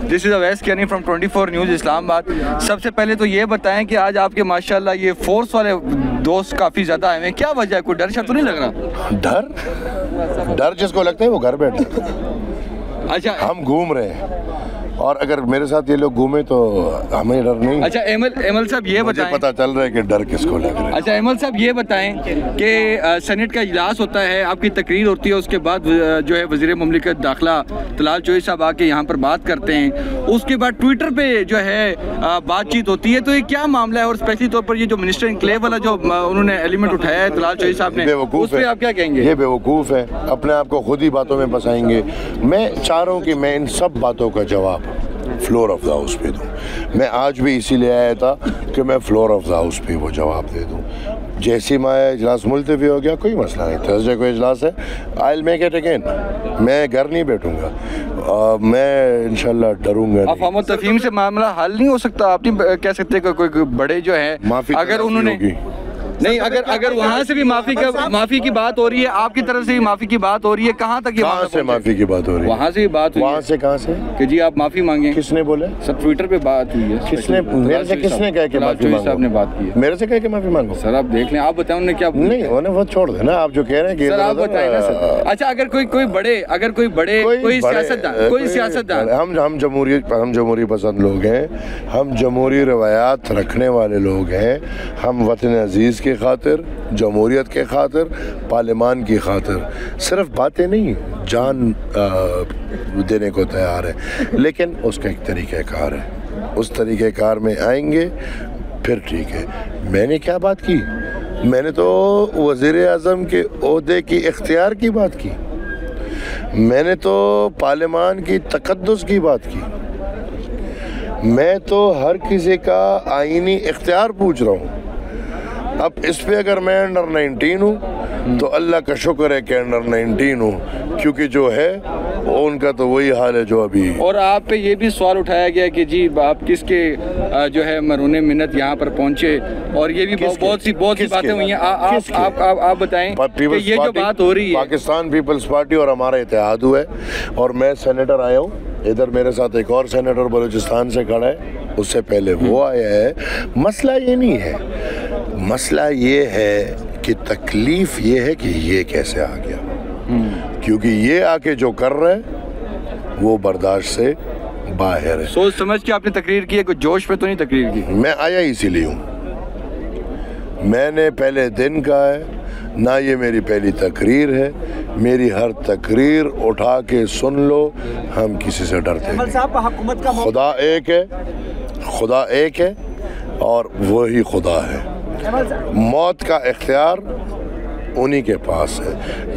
This is Awais Kiani from 24 news Islamabad. सबसे पहले तो ये बताएं कि आज आपके माशाल्लाह ये फोर्स वाले दोस्त काफ़ी ज़्यादा आए हैं, क्या वजह है? कोई डर शर तो नहीं लग रहा? डर जिसको लगता है वो घर बैठे। अच्छा, हम घूम रहे हैं और अगर मेरे साथ ये लोग घूमे तो हमें डर नहीं। अच्छा एमएल साहब ये बताएं, पता चल रहा है कि डर किसको लग रहा है। अच्छा एमएल साहब ये बताएं कि सेनेट का इजलास होता है, आपकी तकरीर होती है, उसके बाद जो है वज़ीर मुमलिकत दाखिला तलाल चोई साहब आके यहाँ पर बात करते हैं, उसके बाद ट्विटर पे जो है बातचीत होती है, तो ये क्या मामला है? और स्पेशली तौर पर ये जो मिनिस्टर इनक्लेव वाला जो उन्होंने एलिमेंट उठाया है तलाल चोई साहब ने, उस पर आप क्या कहेंगे? ये बेवकूफ़ है, अपने आप को खुद ही बातों में फंसाएंगे। मैं चाह रहा हूँ कि मैं इन सब बातों का जवाब फ्लोर ऑफ द हाउस पे दूँ। मैं आज भी इसीलिए आया था कि मैं फ्लोर ऑफ द हाउस पे वो जवाब दे दूँ। जैसे मैं इजलास मुलतवी हो गया, कोई मसला नहीं, थर्सडे को इजलास है, I will make it again. मैं घर नहीं बैठूँगा, मैं इंशाल्लाह डरूंगा नहीं। अफ़वाह तफ़हीम से मामला हल नहीं हो सकता? आप नहीं कह सकते कि कोई बड़े जो है माफ़ी अगर उन्होंने नहीं, अगर वहाँ से भी माफ़ी की बात हो रही है, आपकी तरफ से भी माफ़ी की बात हो रही है, कहाँ तक? कहाँ से माफ़ी की बात हो रही है? वहाँ से भी बात हुई। वहाँ से कहाँ से कि जी आप माफ़ी मांगे? किसने बोला? सर ट्विटर पे बात हुई है। किसने? मेरे से किसने कहा कि माफ़ी मांगो? साहब ने बात की है। मेरे से कह के माफ़ी मांगो? सर आप देख लें, आप बताएं उन्होंने क्या? नहीं, उन्हें वो छोड़ देना, आप जो कह रहे हैं। सर आप बताएं ना सर। अच्छा अगर कोई बड़े कोई सियासतदान, हम जमहूरी पसंद लोग हैं, हम जमहूरी रवायात रखने वाले लोग हैं, हम वतन अजीज़ की खातिर, जमहूरियत के खातिर, पार्लियामान की खातिर सिर्फ बातें नहीं, जान देने को तैयार है, लेकिन उसका एक तरीक़ाकार है, उस तरीक़ाकार में आएंगे फिर ठीक है। मैंने क्या बात की? मैंने तो वज़ीर आज़म के ओहदे की इख्तियार की बात की, मैंने तो पार्लियामान की तक़द्दुस की बात की, मैं तो हर किसी का आईनी इख्तियार पूछ रहा हूँ। अब इस पे अगर मैं अंडर 19 हूँ तो अल्लाह का शुक्र है कि अंडर 19 हूँ, क्योंकि जो है उनका तो वही हाल है जो अभी। और आप पे ये भी सवाल उठाया गया कि जी आप किसके जो है मरूने मिन्नत यहाँ पर पहुँचे, और ये भी बहुत सी बातें हुई हैं। आप बताएं कि ये जो बात हो रही है, पाकिस्तान पीपल्स पार्टी और हमारा इत्तेहाद हुआ है, और मैं सेनेटर आया हूँ, इधर मेरे साथ एक और सेनेटर बलूचिस्तान से खड़ा है, उससे पहले वो आया है। मसला ये नहीं है, मसला ये है कि तकलीफ ये है कि ये कैसे आ गया, क्योंकि ये आके जो कर रहे हैं वो बर्दाश्त से बाहर है। सोच समझ के आपने तकरीर की है, कोई जोश पे तो नहीं तकरीर की? मैं आया इसीलिए हूँ, मैंने पहले दिन कहा है ना, ये मेरी पहली तकरीर है, मेरी हर तकरीर उठा के सुन लो, हम किसी से डरते नहीं। खुदा एक है, खुदा एक है और वही खुदा है। मौत का इख्तियार उन्हीं के पास है,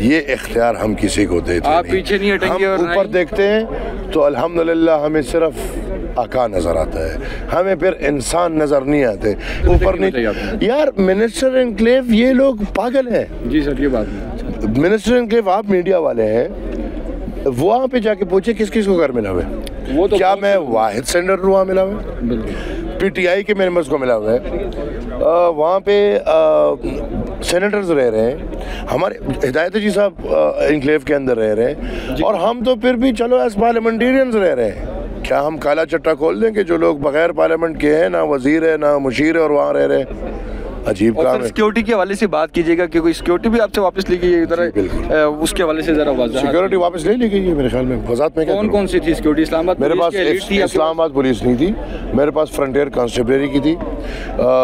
ये इख्तियार हम किसी को देते आप नहीं। पीछे नहीं हटेंगे। हम ऊपर देखते हैं तो अल्हम्दुलिल्लाह हमें सिर्फ आका नजर आता है, हमें फिर इंसान नजर नहीं आते। ऊपर नहीं यार, मिनिस्टर इनक्लेव ये लोग पागल हैं। जी सर, ये बात मिनिस्टर इनक्लेव, आप मीडिया वाले हैं, वहाँ पे जाके पूछे किस किस को घर मिला हुआ है? वो तो क्या मैं वाहिद सेंटर वहाँ मिला हुआ है? PTI के मेंबर्स को मिला हुआ है, वहाँ पे सेनेटर्स रह रहे हैं, हमारे हिदायत जी साहब इनक्लेव के अंदर रह रहे हैं, और हम तो फिर भी चलो एज पार्लियामेंटेरियंस रह रहे हैं। क्या हम काला चट्टा खोल दें कि जो लोग बगैर पार्लियामेंट के हैं, ना वजीर है ना मुशीर है, और वहाँ रह रहे हैं? अजीब काम है। सिक्योरिटी के हवाले से बात कीजिएगा, क्योंकि सिक्योरिटी भी आपसे वापस ली गई है, उसके हवाले से जरा वजह। सिक्योरिटी वापस ले ली गई है मेरे ख्याल में। वजाहत में कौन सी थी सिक्योरिटी? इस्लामाबाद मेरे पास इस्लामाबाद पुलिस नहीं थी, मेरे पास फ्रंटियर कांस्टेबलरी की थी,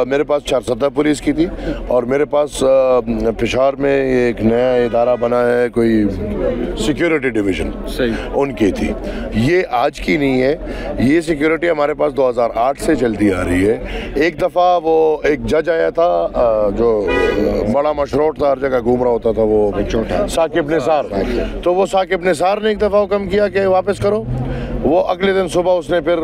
मेरे पास 470 पुलिस की थी, और मेरे पास पेशावर में एक नया इदारा बना है, कोई सिक्योरिटी डिवीज़न, उनकी थी। ये आज की नहीं है, ये सिक्योरिटी हमारे पास 2008 से चलती आ रही है। एक दफ़ा वो एक जज आया था जो बड़ा मशरूट था, हर जगह घूम रहा होता था, वो साकिब निसार, तो वो साकिब निसार ने एक दफ़ा हुक्म किया कि वापस करो। वो अगले दिन सुबह उसने फिर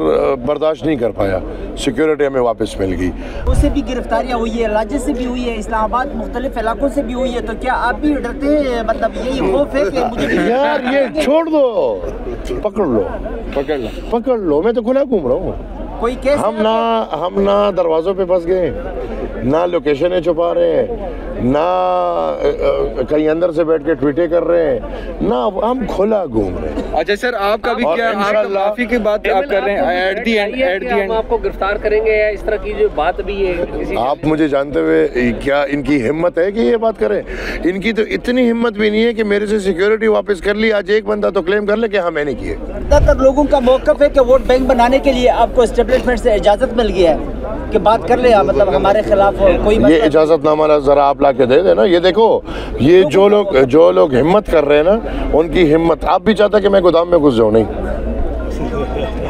बर्दाश्त नहीं कर पाया, सिक्योरिटी हमें वापस मिल गई। उससे भी गिरफ्तारियां हुई है, राज्य से भी हुई है, इस्लामाबाद मुख्तलिफ इलाकों से भी हुई है, तो क्या आप भी डरते हैं? मतलब यही खौफ है कि मुझे यार ये छोड़ दो, पकड़ लो, मैं तो खुला घूम रहा हूँ। कोई केस हम ना दरवाजों पे फंस गए, ना लोकेशनें छुपा रहे हैं, ना कहीं अंदर से बैठ के ट्वीटें कर रहे हैं, ना हम खुला घूम रहे हैं। अच्छा सर, आपका भी क्या आप माफी की बात आप कर रहे हैं एट दी एंड हम आपको गिरफ्तार करेंगे या इस तरह की जो बात भी है? आप मुझे जानते हुए क्या इनकी हिम्मत है कि ये बात करें? इनकी तो इतनी हिम्मत भी नहीं है कि मेरे से सिक्योरिटी वापस कर ली। आज एक बंदा तो क्लेम कर ले कि हाँ मैंने किए। ज़्यादातर लोगों का मौक़िफ़ है कि वोट बैंक बनाने के लिए आपको एस्टेब्लिशमेंट से इजाज़त मिल गया है कि बात कर ले, मतलब हमारे खिलाफ कोई ये इजाज़तनामा ज़रा आप ला के दे देना। ये देखो, ये जो लोग हिम्मत कर रहे हैं ना, उनकी हिम्मत। आप भी चाहता कि मैं गोदाम में घुस जाऊँ? नहीं,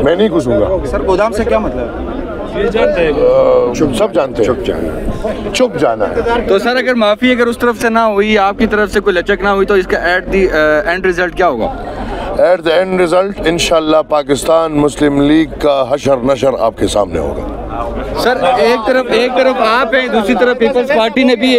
मैं नहीं घुसूंगा। सर गोदाम से क्या मतलब? सब जानते हैं, चुप जाना है। तो सर अगर माफी अगर उस तरफ से ना हुई, आपकी तरफ से कोई लचक ना हुई, तो इसका एट दी एंड रिजल्ट क्या होगा? एट द एंड रिजल्ट इंशाल्लाह पाकिस्तान मुस्लिम लीग का हशर नशर आपके सामने होगा। सर एक तरफ आप हैं, दूसरी तरफ पीपल्स पार्टी ने भी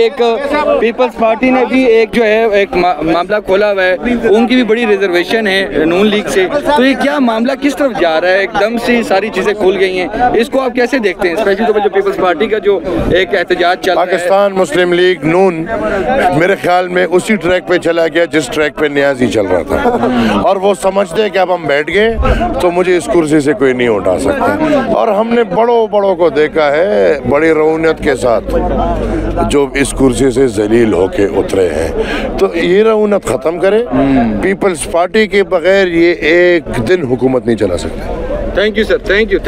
एक जो है एक मामला खोला हुआ है। उनकी भी बड़ी रिजर्वेशन है नून लीग से। तो ये क्या मामला किस तरफ जा रहा है? एकदम से सारी चीजें खुल गई हैं, इसको आप कैसे देखते हैं? स्पेशली तो जो पीपल्स पार्टी का जो एक एहतजाज चल रहा है। पाकिस्तान मुस्लिम लीग नून मेरे ख्याल में उसी ट्रैक पे चला गया जिस ट्रैक पे न्याजी चल रहा था, और वो समझते हैं कि अब हम बैठ गए तो मुझे इस कुर्सी से कोई नहीं उठा सकता। और हमने बड़ों को देखा है बड़ी रऊनियत के साथ जो इस कुर्सी से जलील होके उतरे हैं। तो ये रऊनियत ख़त्म करें। पीपल्स पार्टी के बगैर ये एक दिन हुकूमत नहीं चला सकते। Thank you sir, thank you.